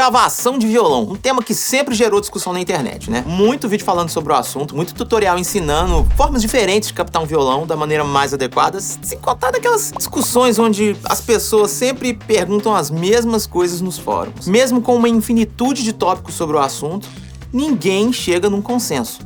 Gravação de violão, um tema que sempre gerou discussão na internet, né? Muito vídeo falando sobre o assunto, muito tutorial ensinando formas diferentes de captar um violão da maneira mais adequada, sem contar daquelas discussões onde as pessoas sempre perguntam as mesmas coisas nos fóruns. Mesmo com uma infinitude de tópicos sobre o assunto, ninguém chega num consenso.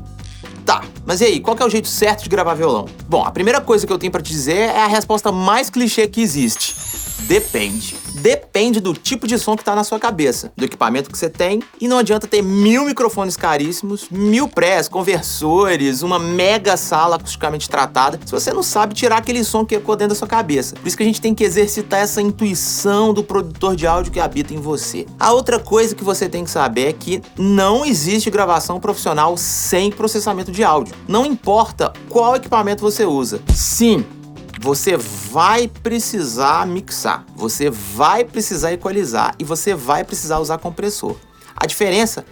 Tá, mas e aí, qual que é o jeito certo de gravar violão? Bom, a primeira coisa que eu tenho pra te dizer é a resposta mais clichê que existe. Depende. Depende do tipo de som que tá na sua cabeça, do equipamento que você tem, e não adianta ter 1000 microfones caríssimos, 1000 prés, conversores, uma mega sala acusticamente tratada, se você não sabe tirar aquele som que ecoa dentro da sua cabeça. Por isso que a gente tem que exercitar essa intuição do produtor de áudio que habita em você. A outra coisa que você tem que saber é que não existe gravação profissional sem processamento de áudio. Não importa qual equipamento você usa. Sim, você vai precisar mixar, você vai precisar equalizar e você vai precisar usar compressor. A diferença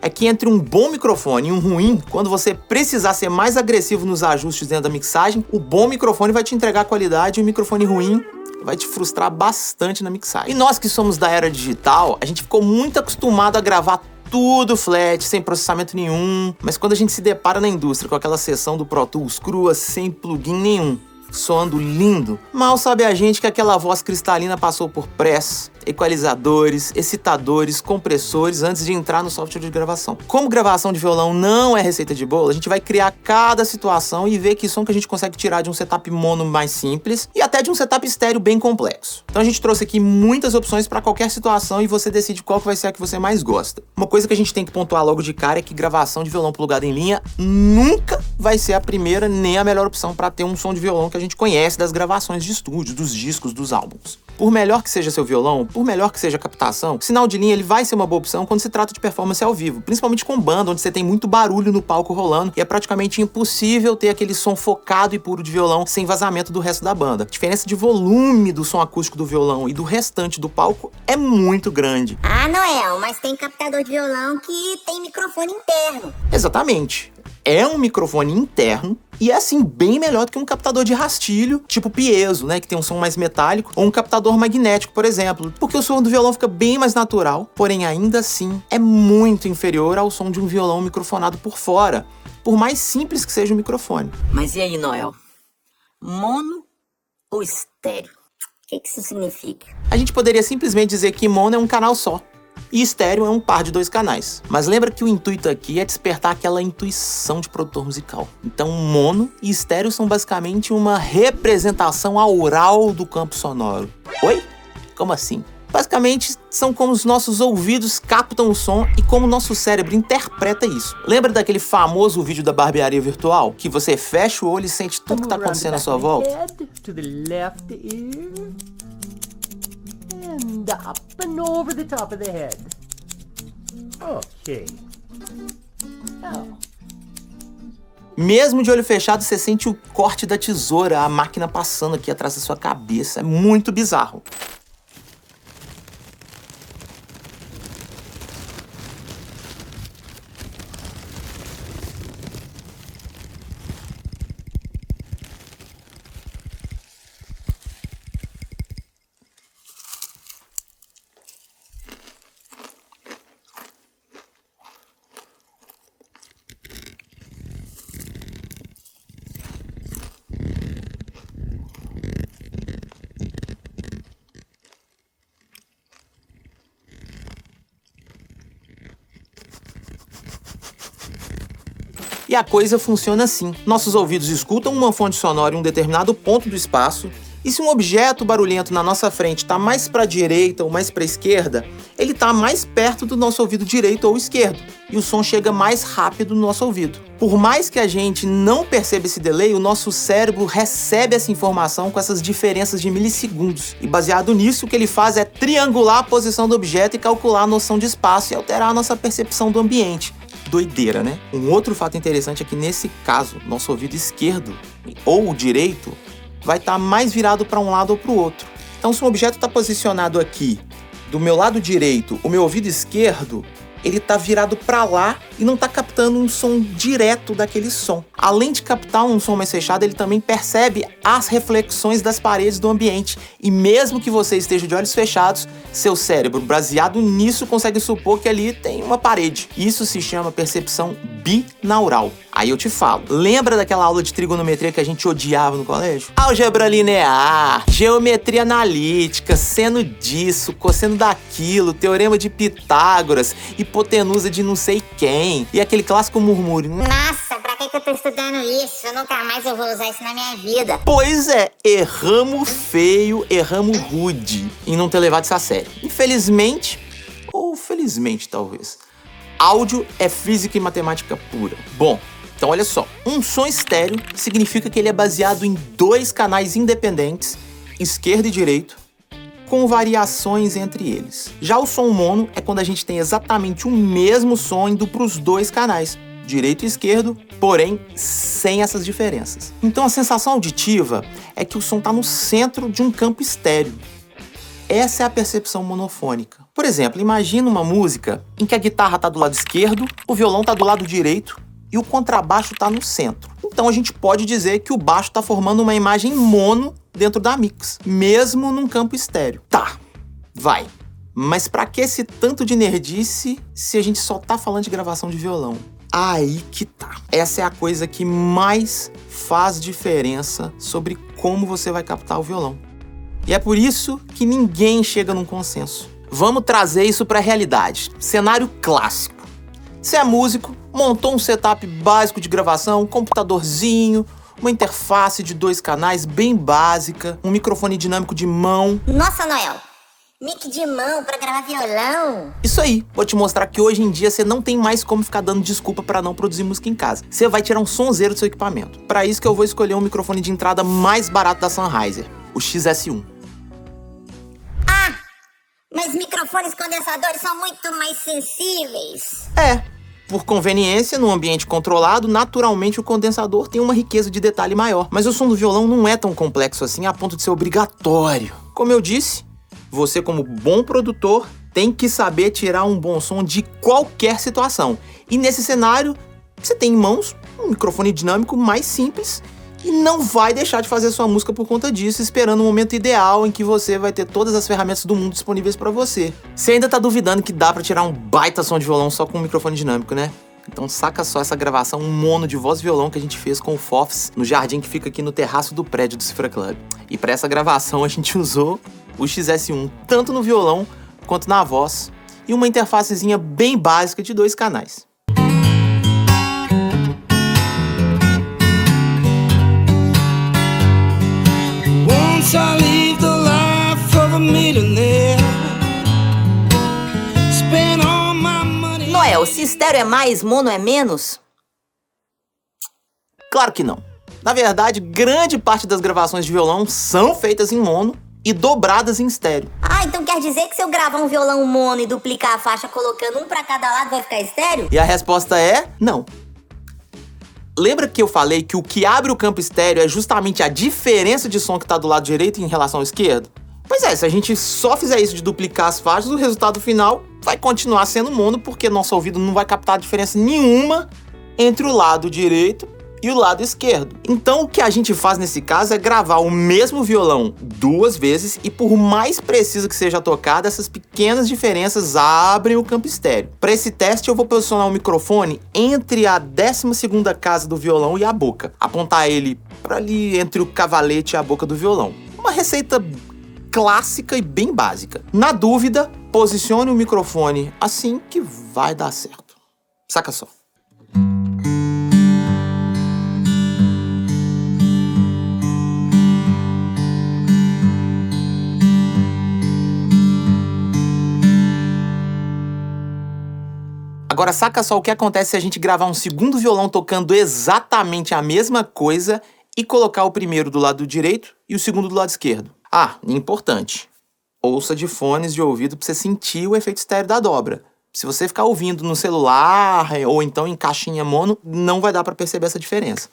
é que entre um bom microfone e um ruim, quando você precisar ser mais agressivo nos ajustes dentro da mixagem, o bom microfone vai te entregar qualidade e o microfone ruim vai te frustrar bastante na mixagem. E nós que somos da era digital, a gente ficou muito acostumado a gravar tudo flat, sem processamento nenhum, mas quando a gente se depara na indústria com aquela seção do Pro Tools crua, sem plugin nenhum, soando lindo, mal sabe a gente que aquela voz cristalina passou por press, equalizadores, excitadores, compressores antes de entrar no software de gravação. Como gravação de violão não é receita de bolo, a gente vai criar cada situação e ver que som que a gente consegue tirar de um setup mono mais simples e até de um setup estéreo bem complexo. Então a gente trouxe aqui muitas opções para qualquer situação e você decide qual que vai ser a que você mais gosta. Uma coisa que a gente tem que pontuar logo de cara é que gravação de violão plugado em linha nunca vai ser a primeira nem a melhor opção para ter um som de violão que a gente conhece das gravações de estúdio, dos discos, dos álbuns. Por melhor que seja seu violão, por melhor que seja a captação, o sinal de linha ele vai ser uma boa opção quando se trata de performance ao vivo, principalmente com banda, onde você tem muito barulho no palco rolando e é praticamente impossível ter aquele som focado e puro de violão sem vazamento do resto da banda. A diferença de volume do som acústico do violão e do restante do palco é muito grande. Ah, Noel, mas tem captador de violão que tem microfone interno. Exatamente. É um microfone interno e é assim bem melhor do que um captador de rastilho, tipo piezo, né, que tem um som mais metálico, ou um captador magnético, por exemplo, porque o som do violão fica bem mais natural, porém ainda assim é muito inferior ao som de um violão microfonado por fora, por mais simples que seja o microfone. Mas e aí, Noel? Mono ou estéreo? O que isso significa? A gente poderia simplesmente dizer que mono é um canal só. E estéreo é um par de 2 canais. Mas lembra que o intuito aqui é despertar aquela intuição de produtor musical. Então mono e estéreo são basicamente uma representação aural do campo sonoro. Oi? Como assim? Basicamente, são como os nossos ouvidos captam o som e como o nosso cérebro interpreta isso. Lembra daquele famoso vídeo da barbearia virtual? Que você fecha o olho e sente tudo que está acontecendo à sua volta? And up and over the top of the head. Okay. Oh. Mesmo de olho fechado, você sente o corte da tesoura, a máquina passando aqui atrás da sua cabeça. É muito bizarro. E a coisa funciona assim. Nossos ouvidos escutam uma fonte sonora em um determinado ponto do espaço, e se um objeto barulhento na nossa frente está mais para a direita ou mais para a esquerda, ele está mais perto do nosso ouvido direito ou esquerdo, e o som chega mais rápido no nosso ouvido. Por mais que a gente não perceba esse delay, o nosso cérebro recebe essa informação com essas diferenças de milissegundos, e baseado nisso, o que ele faz é triangular a posição do objeto e calcular a noção de espaço e alterar a nossa percepção do ambiente. Doideira, né? Um outro fato interessante é que nesse caso, nosso ouvido esquerdo ou o direito vai estar mais virado para um lado ou para o outro. Então, se um objeto está posicionado aqui, do meu lado direito, o meu ouvido esquerdo ele tá virado para lá e não tá captando um som direto daquele som. Além de captar um som mais fechado, ele também percebe as reflexões das paredes do ambiente. E mesmo que você esteja de olhos fechados, seu cérebro, baseado nisso, consegue supor que ali tem uma parede. Isso se chama percepção binaural. Aí eu te falo, lembra daquela aula de trigonometria que a gente odiava no colégio? Álgebra linear, geometria analítica, seno disso, cosseno daquilo, teorema de Pitágoras, hipotenusa de não sei quem, e aquele clássico murmúrio. Nossa, pra que eu tô estudando isso? Nunca mais eu vou usar isso na minha vida. Pois é, erramos feio, erramos rude em não ter levado isso a sério. Infelizmente, ou felizmente talvez, áudio é física e matemática pura. Bom, então olha só, um som estéreo significa que ele é baseado em 2 canais independentes, esquerdo e direito, com variações entre eles. Já o som mono é quando a gente tem exatamente o mesmo som indo para os 2 canais, direito e esquerdo, porém sem essas diferenças. Então a sensação auditiva é que o som está no centro de um campo estéreo. Essa é a percepção monofônica. Por exemplo, imagina uma música em que a guitarra está do lado esquerdo, o violão está do lado direito e o contrabaixo está no centro. Então a gente pode dizer que o baixo está formando uma imagem mono dentro da mix, mesmo num campo estéreo. Tá, vai. Mas pra que esse tanto de nerdice se a gente só tá falando de gravação de violão? Aí que tá. Essa é a coisa que mais faz diferença sobre como você vai captar o violão. E é por isso que ninguém chega num consenso. Vamos trazer isso pra realidade. Cenário clássico. Você é músico, montou um setup básico de gravação, um computadorzinho, uma interface de 2 canais bem básica, um microfone dinâmico de mão. Nossa, Noel, mic de mão pra gravar violão? Isso aí, vou te mostrar que hoje em dia você não tem mais como ficar dando desculpa para não produzir música em casa. Você vai tirar um sonzeiro do seu equipamento. Para isso que eu vou escolher um microfone de entrada mais barato da Sennheiser, o XS1. Ah, mas microfones condensadores são muito mais sensíveis. Por conveniência, num ambiente controlado, naturalmente o condensador tem uma riqueza de detalhe maior. Mas o som do violão não é tão complexo assim a ponto de ser obrigatório. Como eu disse, você como bom produtor tem que saber tirar um bom som de qualquer situação. E nesse cenário, você tem em mãos um microfone dinâmico mais simples e não vai deixar de fazer sua música por conta disso, esperando o momento ideal em que você vai ter todas as ferramentas do mundo disponíveis pra você. Você ainda tá duvidando que dá pra tirar um baita som de violão só com um microfone dinâmico, né? Então saca só essa gravação mono de voz e violão que a gente fez com o Fofs no jardim que fica aqui no terraço do prédio do Cifra Club. E pra essa gravação a gente usou o XS1 tanto no violão quanto na voz e uma interfacezinha bem básica de 2 canais. I live the life of a millionaire. Spend all my money. Noel, se estéreo é mais, mono é menos? Claro que não. Na verdade, grande parte das gravações de violão são feitas em mono e dobradas em estéreo. Ah, então quer dizer que se eu gravar um violão mono e duplicar a faixa colocando um pra cada lado vai ficar estéreo? E a resposta é não. Lembra que eu falei que o que abre o campo estéreo é justamente a diferença de som que está do lado direito em relação ao esquerdo? Pois é, se a gente só fizer isso de duplicar as faixas, o resultado final vai continuar sendo mono, porque nosso ouvido não vai captar diferença nenhuma entre o lado direito e o lado esquerdo. Então o que a gente faz nesse caso é gravar o mesmo violão 2 vezes e por mais preciso que seja tocada, essas pequenas diferenças abrem o campo estéreo. Para esse teste eu vou posicionar o microfone entre a 12ª casa do violão e a boca. Apontar ele para ali entre o cavalete e a boca do violão. Uma receita clássica e bem básica. Na dúvida, posicione o microfone assim que vai dar certo. Saca só. Agora saca só o que acontece se a gente gravar um segundo violão tocando exatamente a mesma coisa e colocar o primeiro do lado direito e o segundo do lado esquerdo. Ah, importante. Ouça de fones de ouvido pra você sentir o efeito estéreo da dobra. Se você ficar ouvindo no celular ou então em caixinha mono, não vai dar pra perceber essa diferença.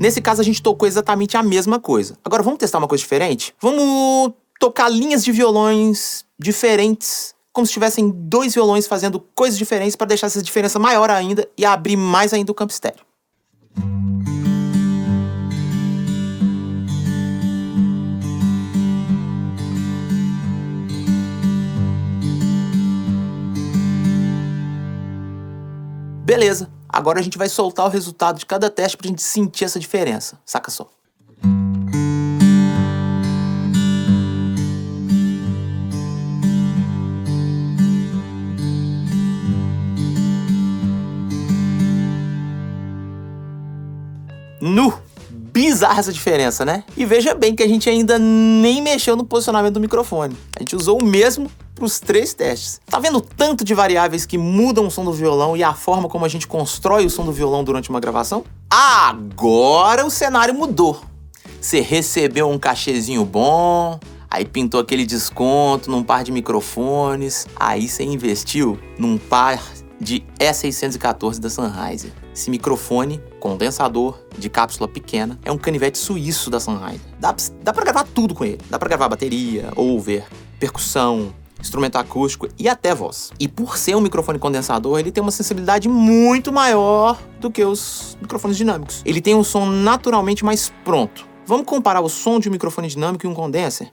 Nesse caso, a gente tocou exatamente a mesma coisa. Agora, vamos testar uma coisa diferente? Vamos tocar linhas de violões diferentes, como se tivessem 2 violões fazendo coisas diferentes para deixar essa diferença maior ainda e abrir mais ainda o campo estéreo. Beleza, agora a gente vai soltar o resultado de cada teste pra gente sentir essa diferença, saca só. Bizarra essa diferença, né? E veja bem que a gente ainda nem mexeu no posicionamento do microfone. A gente usou o mesmo pros 3 testes. Tá vendo o tanto de variáveis que mudam o som do violão e a forma como a gente constrói o som do violão durante uma gravação? Agora o cenário mudou. Você recebeu um cachezinho bom, aí pintou aquele desconto num par de microfones, aí você investiu num par de E614 da Sennheiser. Esse microfone, condensador, de cápsula pequena, é um canivete suíço da Sennheiser. Dá pra gravar tudo com ele. Dá pra gravar bateria, over, percussão, instrumento acústico e até voz. E por ser um microfone condensador, ele tem uma sensibilidade muito maior do que os microfones dinâmicos. Ele tem um som naturalmente mais pronto. Vamos comparar o som de um microfone dinâmico e um condenser?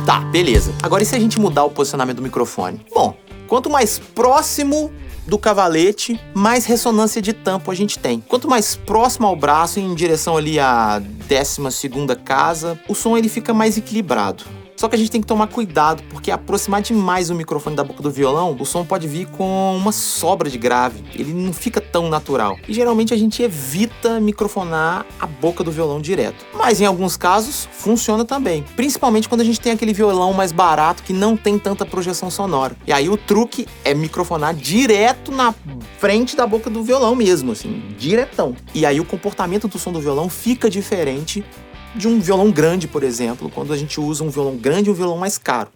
Tá, beleza. Agora e se a gente mudar o posicionamento do microfone? Bom, quanto mais próximo do cavalete, mais ressonância de tampo a gente tem. Quanto mais próximo ao braço, em direção ali à 12ª casa, o som ele fica mais equilibrado. Só que a gente tem que tomar cuidado, porque aproximar demais o microfone da boca do violão, o som pode vir com uma sobra de grave. Ele não fica tão natural. E geralmente a gente evita microfonar a boca do violão direto. Mas em alguns casos, funciona também. Principalmente quando a gente tem aquele violão mais barato que não tem tanta projeção sonora. E aí o truque é microfonar direto na frente da boca do violão mesmo, assim, diretão. E aí o comportamento do som do violão fica diferente de um violão grande, por exemplo, quando a gente usa um violão grande e um violão mais caro.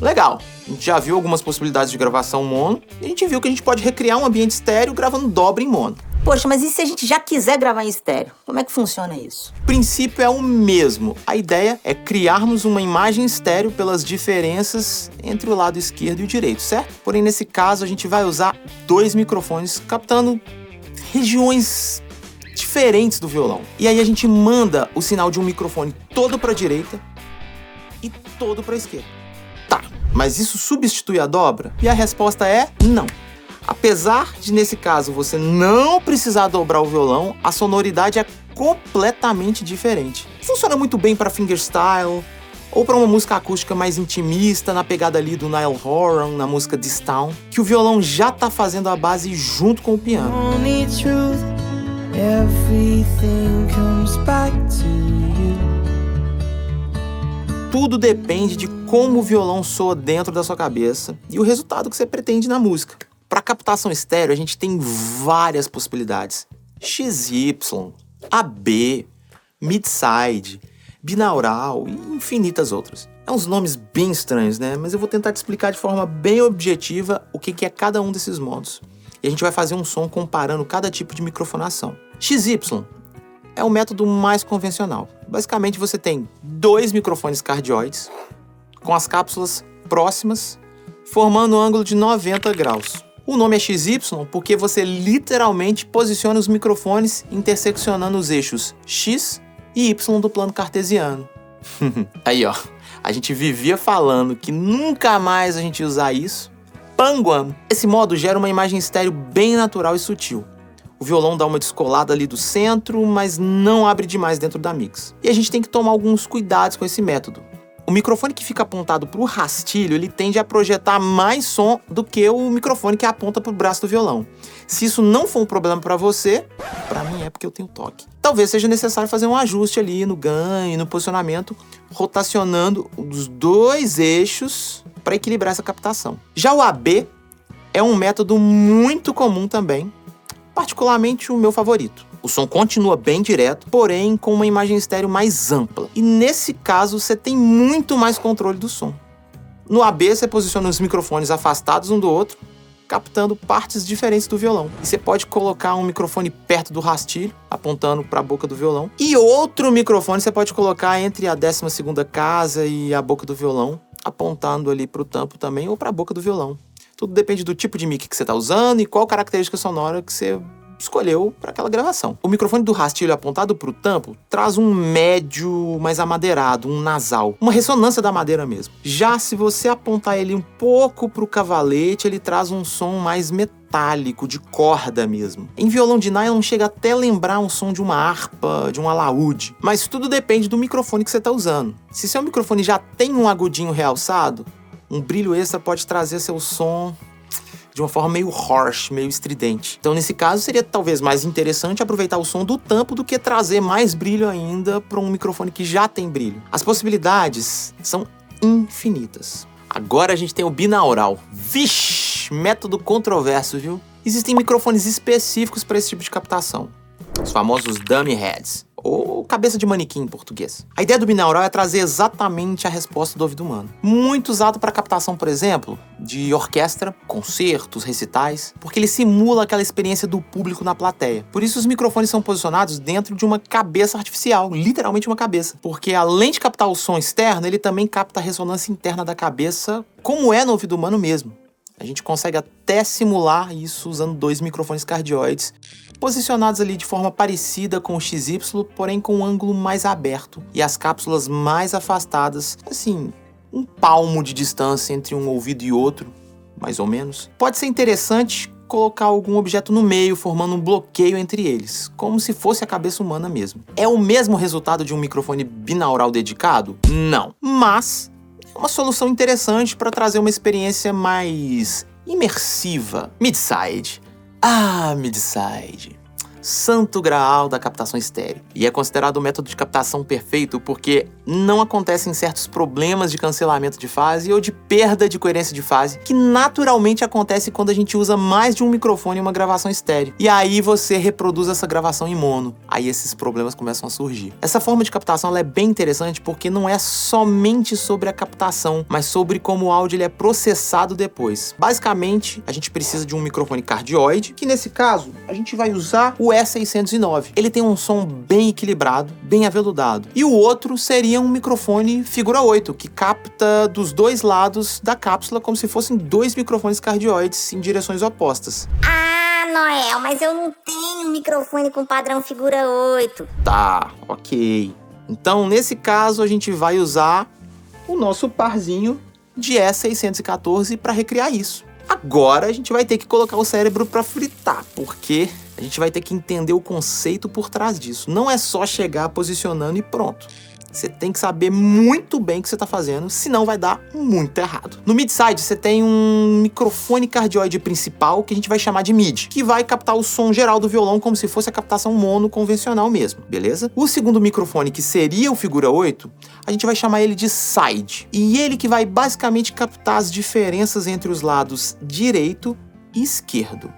Legal, a gente já viu algumas possibilidades de gravação mono e a gente viu que a gente pode recriar um ambiente estéreo gravando dobra em mono. Poxa, mas e se a gente já quiser gravar em estéreo? Como é que funciona isso? O princípio é o mesmo. A ideia é criarmos uma imagem estéreo pelas diferenças entre o lado esquerdo e o direito, certo? Porém, nesse caso, a gente vai usar 2 microfones captando regiões diferentes do violão. E aí a gente manda o sinal de um microfone todo para a direita e todo para a esquerda. Tá, mas isso substitui a dobra? E a resposta é não. Apesar de, nesse caso, você não precisar dobrar o violão, a sonoridade é completamente diferente. Funciona muito bem para fingerstyle ou para uma música acústica mais intimista, na pegada ali do Niall Horan, na música This Town, que o violão já tá fazendo a base junto com o piano. Only truth, everything comes back to you. Tudo depende de como o violão soa dentro da sua cabeça e o resultado que você pretende na música. Para captação estéreo, a gente tem várias possibilidades. XY, AB, midside, binaural e infinitas outras. É uns nomes bem estranhos, né? Mas eu vou tentar te explicar de forma bem objetiva o que é cada um desses modos. E a gente vai fazer um som comparando cada tipo de microfonação. XY é o método mais convencional. Basicamente, você tem 2 microfones cardioides com as cápsulas próximas, formando um ângulo de 90 graus. O nome é XY porque você literalmente posiciona os microfones interseccionando os eixos X e Y do plano cartesiano. Aí, ó, a gente vivia falando que nunca mais a gente ia usar isso. Panguam! Esse modo gera uma imagem estéreo bem natural e sutil. O violão dá uma descolada ali do centro, mas não abre demais dentro da mix. E a gente tem que tomar alguns cuidados com esse método. O microfone que fica apontado para o rastilho, ele tende a projetar mais som do que o microfone que aponta para o braço do violão. Se isso não for um problema para você, para mim é porque eu tenho toque. Talvez seja necessário fazer um ajuste ali no ganho e no posicionamento, rotacionando os dois eixos para equilibrar essa captação. Já o AB é um método muito comum também, particularmente o meu favorito. O som continua bem direto, porém com uma imagem estéreo mais ampla. E nesse caso, você tem muito mais controle do som. No AB, você posiciona os microfones afastados um do outro, captando partes diferentes do violão. E você pode colocar um microfone perto do rastilho, apontando para a boca do violão. E outro microfone você pode colocar entre a 12ª casa e a boca do violão, apontando ali para o tampo também ou para a boca do violão. Tudo depende do tipo de mic que você está usando e qual característica sonora que você escolheu para aquela gravação. O microfone do rastilho apontado para o tampo traz um médio mais amadeirado, um nasal, uma ressonância da madeira mesmo. Já se você apontar ele um pouco para o cavalete, ele traz um som mais metálico, de corda mesmo. Em violão de nylon chega até a lembrar um som de uma harpa, de um alaúde, mas tudo depende do microfone que você está usando. Se seu microfone já tem um agudinho realçado, um brilho extra pode trazer seu som de uma forma meio harsh, meio estridente. Então, nesse caso, seria talvez mais interessante aproveitar o som do tampo do que trazer mais brilho ainda para um microfone que já tem brilho. As possibilidades são infinitas. Agora a gente tem o binaural. Vixe, método controverso, viu? Existem microfones específicos para esse tipo de captação. Os famosos dummy heads, ou cabeça de manequim em português. A ideia do binaural é trazer exatamente a resposta do ouvido humano. Muito usado para captação, por exemplo, de orquestra, concertos, recitais, porque ele simula aquela experiência do público na plateia. Por isso os microfones são posicionados dentro de uma cabeça artificial, literalmente uma cabeça. Porque além de captar o som externo, ele também capta a ressonância interna da cabeça, como é no ouvido humano mesmo. A gente consegue até simular isso usando 2 microfones cardioides, posicionados ali de forma parecida com o XY, porém com um ângulo mais aberto e as cápsulas mais afastadas, assim, um palmo de distância entre um ouvido e outro, mais ou menos. Pode ser interessante colocar algum objeto no meio, formando um bloqueio entre eles, como se fosse a cabeça humana mesmo. É o mesmo resultado de um microfone binaural dedicado? Não, mas é uma solução interessante para trazer uma experiência mais imersiva. Midside. Midside. Santo graal da captação estéreo. E é considerado o método de captação perfeito porque não acontecem certos problemas de cancelamento de fase ou de perda de coerência de fase que naturalmente acontece quando a gente usa mais de um microfone em uma gravação estéreo. E aí você reproduz essa gravação em mono. Aí esses problemas começam a surgir. Essa forma de captação ela é bem interessante porque não é somente sobre a captação, mas sobre como o áudio ele é processado depois. Basicamente, a gente precisa de um microfone cardioide, que nesse caso, a gente vai usar o E609. Ele tem um som bem equilibrado, bem aveludado. E o outro seria um microfone figura 8, que capta dos dois lados da cápsula como se fossem 2 microfones cardioides em direções opostas. Ah, Noel, mas eu não tenho microfone com padrão figura 8. Tá, ok. Então, nesse caso, a gente vai usar o nosso parzinho de E614 para recriar isso. Agora, a gente vai ter que colocar o cérebro para fritar, porque a gente vai ter que entender o conceito por trás disso. Não é só chegar posicionando e pronto. Você tem que saber muito bem o que você está fazendo, senão vai dar muito errado. No midside, você tem um microfone cardioide principal, que a gente vai chamar de mid, que vai captar o som geral do violão como se fosse a captação mono convencional mesmo, beleza? O segundo microfone, que seria o figura 8, a gente vai chamar ele de side. E ele que vai basicamente captar as diferenças entre os lados direito e esquerdo.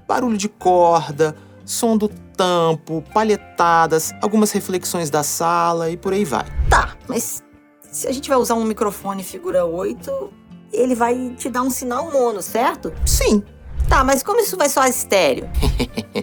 Barulho de corda, som do tampo, palhetadas, algumas reflexões da sala e por aí vai. Tá, mas se a gente vai usar um microfone figura 8, ele vai te dar um sinal mono, certo? Sim. Tá, mas como isso vai soar estéreo?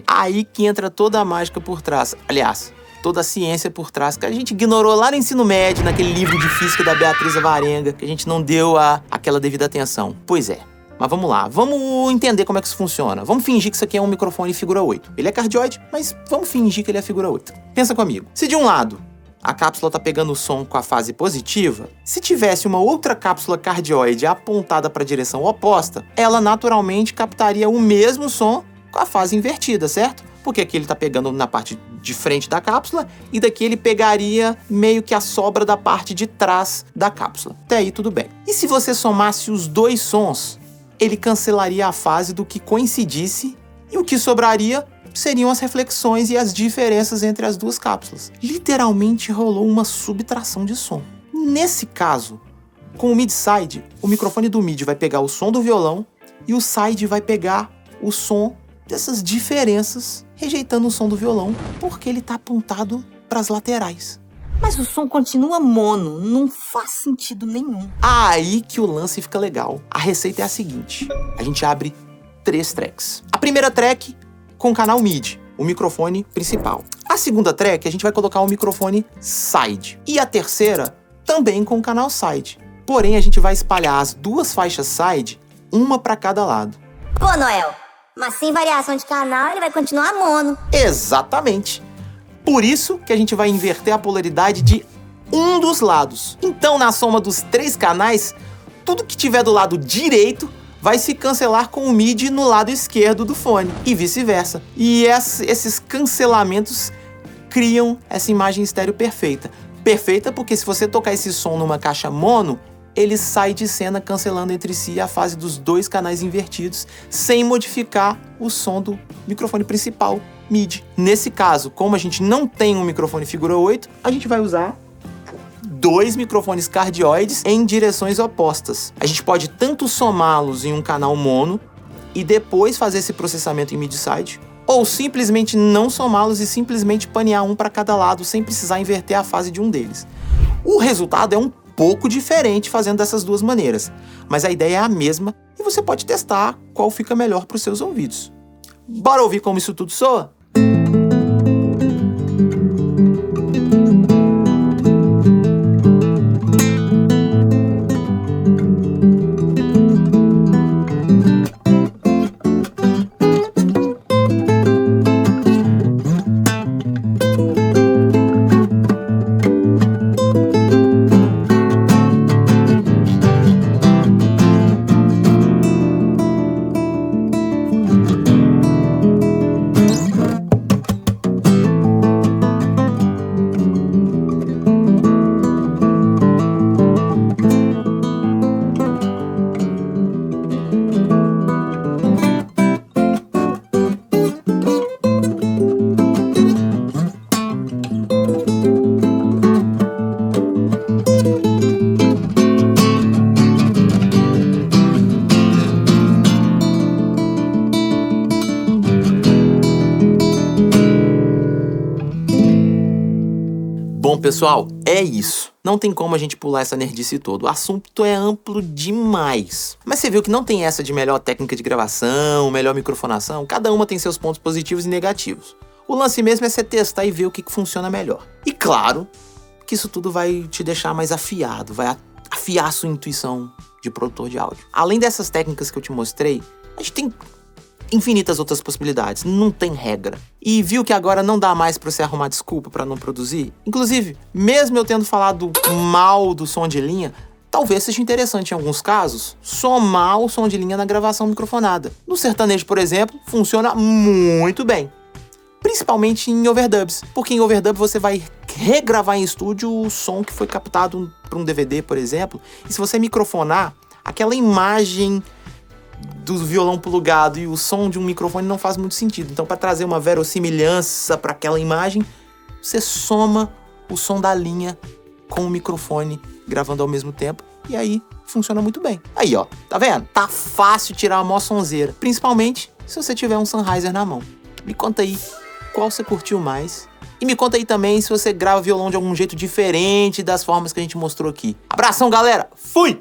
Aí que entra toda a mágica por trás. Aliás, toda a ciência por trás que a gente ignorou lá no ensino médio, naquele livro de física da Beatriz Avarenga, que a gente não deu aquela devida atenção. Pois é. Mas vamos lá, vamos entender como é que isso funciona. Vamos fingir que isso aqui é um microfone figura 8. Ele é cardioide, mas vamos fingir que ele é figura 8. Pensa comigo. Se de um lado a cápsula tá pegando o som com a fase positiva, se tivesse uma outra cápsula cardioide apontada para a direção oposta, ela naturalmente captaria o mesmo som com a fase invertida, certo? porque aqui ele tá pegando na parte de frente da cápsula e daqui ele pegaria meio que a sobra da parte de trás da cápsula. Até aí tudo bem. E se você somasse os dois sons, ele cancelaria a fase do que coincidisse e o que sobraria seriam as reflexões e as diferenças entre as duas cápsulas. Literalmente rolou uma subtração de som. Nesse caso, com o mid-side, o microfone do mid vai pegar o som do violão e o side vai pegar o som dessas diferenças, rejeitando o som do violão, porque ele está apontado para as laterais. Mas o som continua mono, não faz sentido nenhum. Aí que o lance fica legal. A receita é a seguinte: a gente abre 3 tracks. A primeira track com o canal mid, o microfone principal. A segunda track a gente vai colocar o microfone side. E a terceira também com o canal side. Porém, a gente vai espalhar as duas faixas side, uma para cada lado. Pô, Noel, mas sem variação de canal ele vai continuar mono. Exatamente. Por isso que a gente vai inverter a polaridade de um dos lados. Então, na soma dos 3 canais, tudo que tiver do lado direito vai se cancelar com o mid no lado esquerdo do fone e vice-versa. E esses cancelamentos criam essa imagem estéreo perfeita. Perfeita porque se você tocar esse som numa caixa mono, ele sai de cena cancelando entre si a fase dos 2 canais invertidos, sem modificar o som do microfone principal, mid. Nesse caso, como a gente não tem um microfone figura 8, a gente vai usar 2 microfones cardioides em direções opostas. A gente pode tanto somá-los em um canal mono e depois fazer esse processamento em mid-side, ou simplesmente não somá-los e simplesmente panear um para cada lado sem precisar inverter a fase de um deles. O resultado é um pouco diferente fazendo dessas duas maneiras, mas a ideia é a mesma e você pode testar qual fica melhor para os seus ouvidos. Bora ouvir como isso tudo soa? Bom, pessoal, é isso. Não tem como a gente pular essa nerdice toda. O assunto é amplo demais. Mas você viu que não tem essa de melhor técnica de gravação, melhor microfonação. Cada uma tem seus pontos positivos e negativos. O lance mesmo é você testar e ver o que funciona melhor. E claro que isso tudo vai te deixar mais afiado, vai afiar a sua intuição de produtor de áudio. Além dessas técnicas que eu te mostrei, a gente tem infinitas outras possibilidades, não tem regra. E viu que agora não dá mais pra você arrumar desculpa pra não produzir? Inclusive, mesmo eu tendo falado mal do som de linha, talvez seja interessante em alguns casos somar o som de linha na gravação microfonada. No sertanejo, por exemplo, funciona muito bem. Principalmente em overdubs, porque em overdub você vai regravar em estúdio o som que foi captado para um DVD, por exemplo, e se você microfonar, aquela imagem do violão plugado e o som de um microfone não faz muito sentido. Então, para trazer uma verossimilhança para aquela imagem, você soma o som da linha com o microfone gravando ao mesmo tempo e aí funciona muito bem. Aí, ó, tá vendo? Tá fácil tirar a mó sonzeira, principalmente se você tiver um Sennheiser na mão. Me conta aí qual você curtiu mais e me conta aí também se você grava violão de algum jeito diferente das formas que a gente mostrou aqui. Abração, galera! Fui!